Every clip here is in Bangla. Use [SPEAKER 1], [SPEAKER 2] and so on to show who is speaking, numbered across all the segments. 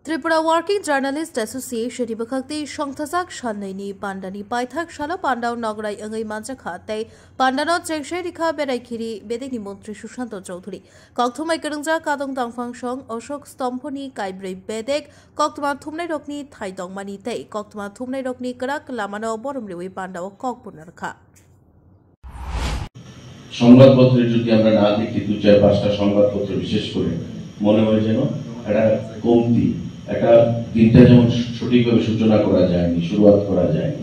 [SPEAKER 1] त्रिपुरा वर्किंग जर्नलिस्ट एसोसिएशन बखक्ति संथासाक सानैनि पान्डानि पाइथाक साला पान्डाव नगराय अंगै मानजाखा तै पान्डानो चेंगशे रिखा बेरायखिरि बेदेनि मन्त्री सुशांत चौधुरी कक्थुमाय गरंजा कादं दांफां सं अशोक स्तम्भनि काइब्रै बेदेक कक्तमा थुमनाय रकनि थाइदंमानि तै कक्तमा थुमनाय रकनि कराक लामानो बरमरिवै पान्डाव ककपुनरखा
[SPEAKER 2] সংবাদপত্রে যদি আমরা না দেখি দু চার পাঁচটা সংবাদপত্র বিশেষ করে মনে হয় যেন একটা কমতি একটা দিনটা যেমন সঠিকভাবে সূচনা করা যায়নি শুরুয়াত করা যায়নি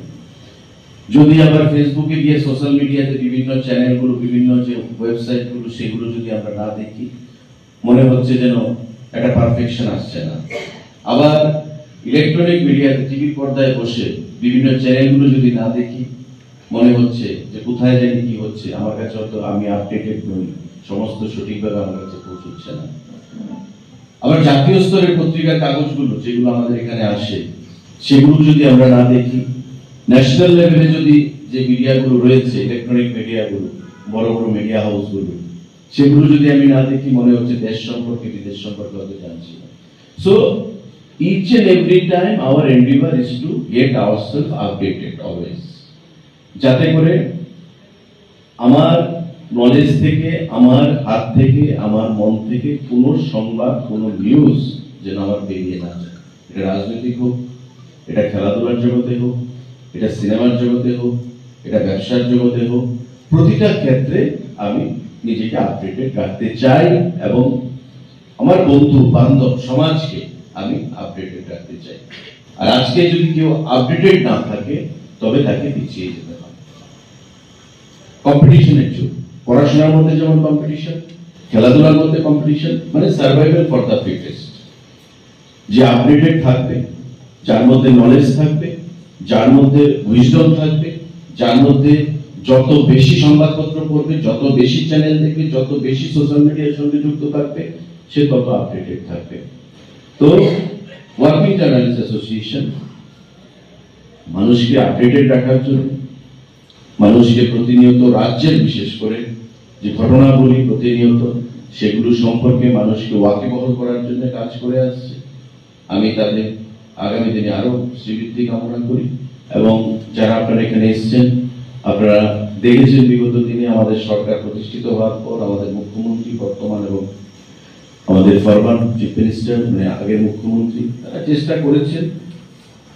[SPEAKER 2] যদি আবার ফেসবুকে গিয়ে সোশ্যাল মিডিয়াতে বিভিন্ন চ্যানেলগুলো বিভিন্ন যে ওয়েবসাইটগুলো সেগুলো যদি আমরা না দেখি মনে হচ্ছে যেন একটা পারফেকশন আসছে না আবার ইলেকট্রনিক মিডিয়াতে টিভি পর্দায় বসে বিভিন্ন চ্যানেলগুলো যদি না দেখি মনে হচ্ছে যে কোথায় জানি কি হচ্ছে আমার কাছে হয়তো আমি আপডেটেড নই সমস্ত সঠিকভাবে আমার কাছে পৌঁছচ্ছে না আবার জাতীয় স্তরের পত্রিকার কাগজগুলো যেগুলো আমাদের এখানে আসে সেগুলো যদি আমরা না দেখি ন্যাশনাল লেভেলে যদি যে মিডিয়াগুলো রয়েছে ইলেকট্রনিক মিডিয়াগুলো বড় বড় মিডিয়া হাউসগুলো সেগুলো যদি আমি না দেখি মনে হচ্ছে দেশ সম্পর্কে বিদেশ সম্পর্কে হয়তো জানছি না so each and every time our endeavour is to get ourselves updated always যাতে করে আমার নলেজ থেকে আমার হাত থেকে আমার মন থেকে কোনো সংবাদ কোনো নিউজ যেন আমার বেরিয়ে না যায় এটা রাজনৈতিক হোক এটা খেলাধুলার জগতে হোক এটা সিনেমার জগতে হোক এটা ব্যবসার জগতে হোক প্রতিটা ক্ষেত্রে আমি নিজেকে আপডেটেড রাখতে চাই এবং আমার বন্ধু বান্ধব সমাজকে আমি আপডেটেড রাখতে চাই আর আজকে যদি কেউ আপডেটেড না থাকে তবে তাকে পিছিয়ে যেতে হবে কম্পিটিশনের যুগ পড়াশোনার মধ্যে যেমন কম্পিটিশন খেলাধুলার মধ্যে কম্পিটিশন মানে সার্ভাইভাল ফর দ্য ফিটেস্ট যে আপডেটেড থাকবে যার মধ্যে নলেজ থাকবে যার মধ্যে উইজডম থাকবে যার মধ্যে যত বেশি সংবাদপত্র পড়বে যত বেশি চ্যানেল দেখবে যত বেশি সোশ্যাল মিডিয়ার সঙ্গে যুক্ত থাকবে সে তত আপডেটেড থাকবে তো ওয়ার্কিং জার্নালিস্ট অ্যাসোসিয়েশন মানুষকে আপডেটেড রাখার জন্য মানুষকে প্রতিনিয়ত রাজ্যের বিশেষ করে যে ঘটনাবলী প্রতিনিয়ত সেগুলো সম্পর্কে মানুষকে ওয়াকিবহাল করার জন্য কাজ করে আসছে আমি তাদের আগামী দিনে আরো শ্রীবৃদ্ধি কামনা করি এবং যারা আপনারা এখানে এসেছেন আপনারা দেখেছেন বিগত দিনে আমাদের সরকার প্রতিষ্ঠিত হওয়ার পর আমাদের মুখ্যমন্ত্রী বর্তমান এবং আমাদের ফরমান চিফ মিনিস্টার মানে আগের মুখ্যমন্ত্রী তারা চেষ্টা করেছেন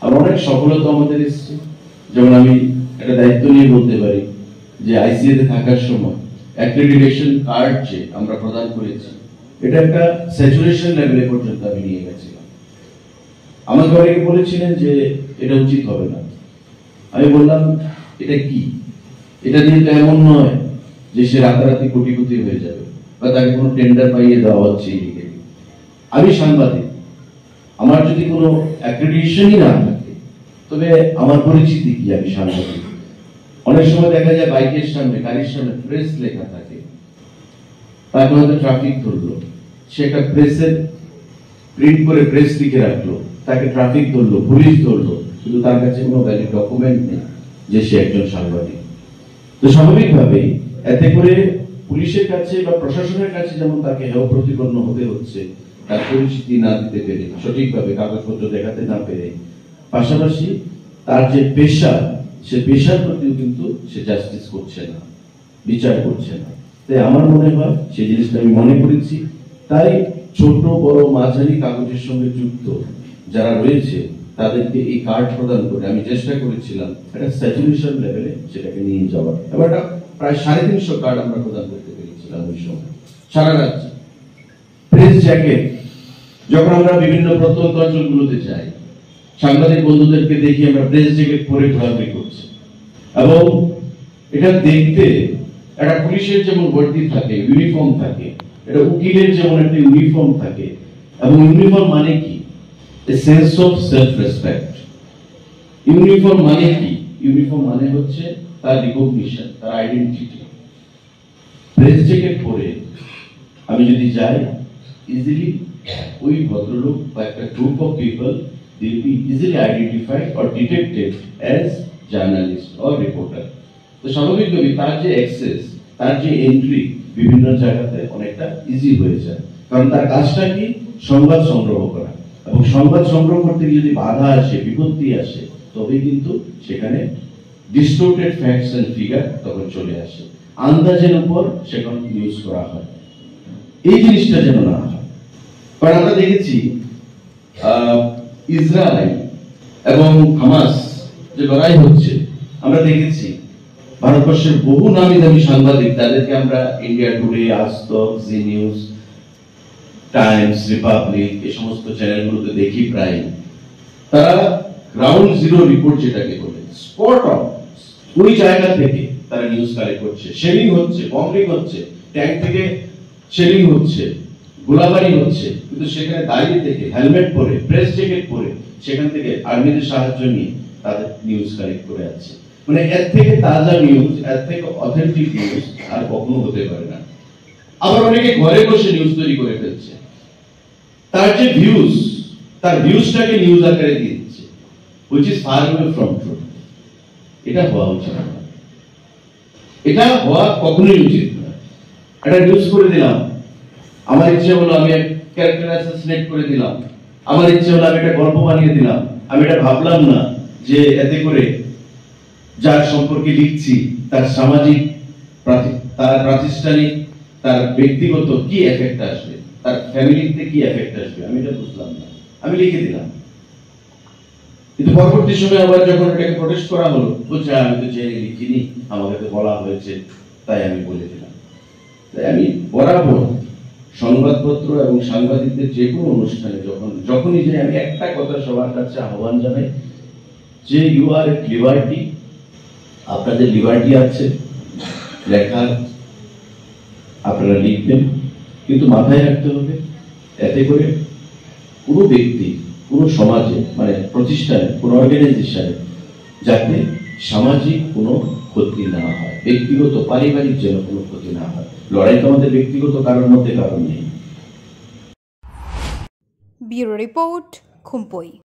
[SPEAKER 2] আর অনেক সফলতা আমাদের এসেছে যেমন আমি একটা দায়িত্ব নিয়ে বলতে পারি যে আইসিএ তে থাকার সময় অ্যাক্রেডিটেশন কার্ড যে আমরা প্রদান করেছি এটা একটা স্যাচুরেশন লেভেলে পর্যন্ত আমি নিয়ে গেছিলাম আমাকে অনেকে বলেছিলেন যে এটা উচিত হবে না আমি বললাম এটা কি এটা দিয়ে তো এমন নয় যে সে রাতারাতি কোটিপতি হয়ে যাবে বা তাকে কোনো টেন্ডার পাইয়ে দেওয়া হচ্ছে আমি সাংবাদিক আমার যদি কোনো অ্যাক্রেডিটেশনই না থাকে তবে আমার পরিচিতি কি আমি সাংবাদিক অনেক সময় দেখা যায় বাইকের সামনে গাড়ির সামনে প্রেস লেখা থাকে তারপর হয়তো ট্রাফিক ধরলো সে একটা প্রেসের প্রিন্ট করে প্রেস লিখে রাখলো তাকে ট্রাফিক ধরলো পুলিশ ধরলো কিন্তু তার কাছে কোনো ভ্যালিড ডকুমেন্ট নেই যে সে একজন সাংবাদিক তো স্বাভাবিকভাবেই এতে করে পুলিশের কাছে বা প্রশাসনের কাছে যেমন তাকে হেয় প্রতিপন্ন হতে হচ্ছে তার পরিচিতি না দিতে পেরে সঠিকভাবে কাগজপত্র দেখাতে না পেরে পাশাপাশি তার যে পেশা সে পেশার প্রতিও কিন্তু সে জাস্টিস করছে না বিচার করছে না তাই আমার মনে হয় সেই জিনিসটা আমি মনে করেছি তাই ছোট বড় মাঝারি কাগজের সঙ্গে যুক্ত যারা রয়েছে তাদেরকে এই কার্ড প্রদান করে আমি চেষ্টা করেছিলাম একটা স্যাচুরেশন লেভেলে সেটাকে নিয়ে যাওয়ার এবার প্রায় 350 কার্ড আমরা প্রদান করতে পেরেছিলাম ওই সময় সারা রাজ্যে প্রেস জ্যাকেট যখন আমরা বিভিন্ন প্রত্যন্ত অঞ্চলগুলোতে যাই সাংবাদিক বন্ধুদেরকে দেখি আমরা প্রেস জ্যাকেট পরে ঘোরাঘুরি করছি এবং এটা দেখতে একটা পুলিশের যেমন বর্দি থাকে ইউনিফর্ম থাকে এটা উকিলের যেমন একটা ইউনিফর্ম থাকে এবং ইউনিফর্ম মানে কি a sense of self respect uniform মানে কি ইউনিফর্ম মানে হচ্ছে তার রিকগনিশন তার আইডেন্টিটি প্রেস জ্যাকেট পরে আমি যদি যাই ইজিলি ওই ভদ্রলোক বা একটা group of people will be easily identified or detected as journalist or reporter তো স্বাভাবিকভাবে তার যে অ্যাক্সেস তার যে এন্ট্রি বিভিন্ন জায়গাতে অনেকটা ইজি হয়ে যায় কারণ তার কাজটা কি সংবাদ সংগ্রহ করা এবং সংবাদ সংগ্রহ করতে গিয়ে যদি বাধা আসে, বিপত্তি আসে, তবে কিন্তু সেখানে ডিস্টোর্টেড ফ্যাক্টস এন্ড ফিগার তখন চলে আসে, আন্দাজের উপর সেখানে নিউজ করা হয়। এই জিনিসটা যেন না হয়। কারণ আমরা দেখেছি ইসরায়েল এবং হামাস যে লড়াই হচ্ছে, আমরা দেখেছি ভারতবর্ষের বহু নামি দামি সাংবাদিক, তাদেরকে আমরা ইন্ডিয়া টুডে, আজ তক, জি নিউজ, টাইমস, রিপাবলিক, এই সমস্ত চ্যানেলগুলোতে দেখি প্রায়, তারা গ্রাউন্ড জিরো রিপোর্ট যেটাকে বলে, স্পট অন, ওই জায়গা থেকে তারা নিউজ কালেক্ট করছে। শেলিং হচ্ছে, বম্বিং হচ্ছে, ট্যাঙ্ক থেকে শেলিং হচ্ছে, গোলাবারি হচ্ছে, কিন্তু সেখানে দাঁড়িয়ে থেকে হেলমেট পরে, প্রেস জ্যাকেট পরে, সেখান থেকে আর্মিদের সাহায্য নিয়ে তাদের নিউজ কালেক্ট করে আছে। মানে এর থেকে তাজা নিউজ, এর থেকে অথেন্টিক নিউজ আর কখনো হতে পারে না। আবার অনেকে ঘরে বসে নিউজ তৈরি করে ফেলছে, তার যে ভিউজ, তার ভিউজটাকে নিউজ আকারে দিয়ে দিচ্ছে, which is far away from truth। এটা হওয়া উচিত না, এটা হওয়া কখনোই উচিত না। একটা নিউজ করে দিলাম, আমার ইচ্ছে হলো আমি ক্যারেক্টার অ্যাসাসিনেট করে দিলাম, আমার ইচ্ছে হলো আমি একটা গল্প বানিয়ে দিলাম, আমি এটা ভাবলাম না যে এতে করে যার সম্পর্কে লিখছি তার সামাজিক, তার প্রাতিষ্ঠানিক, তার ব্যক্তিগত কি এফেক্ট আসবে, তার ফ্যামিলিতে কি এফেক্ট আসবে, আমি এটা বুঝলাম না, আমি লিখে দিলাম। কিন্তু পরবর্তী সময় আবার যখন এটাকে প্রোটেস্ট করা হলো, বলছে আমি তো জেনে লিখিনি, আমাকে তো বলা হয়েছে, তাই আমি বলে দিলাম। তাই আমি বরাবর সংবাদপত্র এবং সাংবাদিকদের যে কোনো অনুষ্ঠানে যখনই যাই, আমি একটা কথা সবার কাছে আহ্বান জানাই যে ইউ আর এট লিবার্টি, আপনাদের লিবার্টি আছে লেখার, আপনারা লিখবেন, কিন্তু মাথায় রাখতে হবে এতে করে কোনো ব্যক্তি, কোনো সমাজে, মানে প্রতিষ্ঠানে, কোনো অর্গানাইজেশনে যাতে সামাজিক কোনো ক্ষতি না হয়, ব্যক্তিগত পারিবারিক যেন কোনো ক্ষতি না হয়। লড়াই তো আমাদের ব্যক্তিগত কারোর মধ্যে কারণ নেই।
[SPEAKER 1] Bureau report, খুম্পই।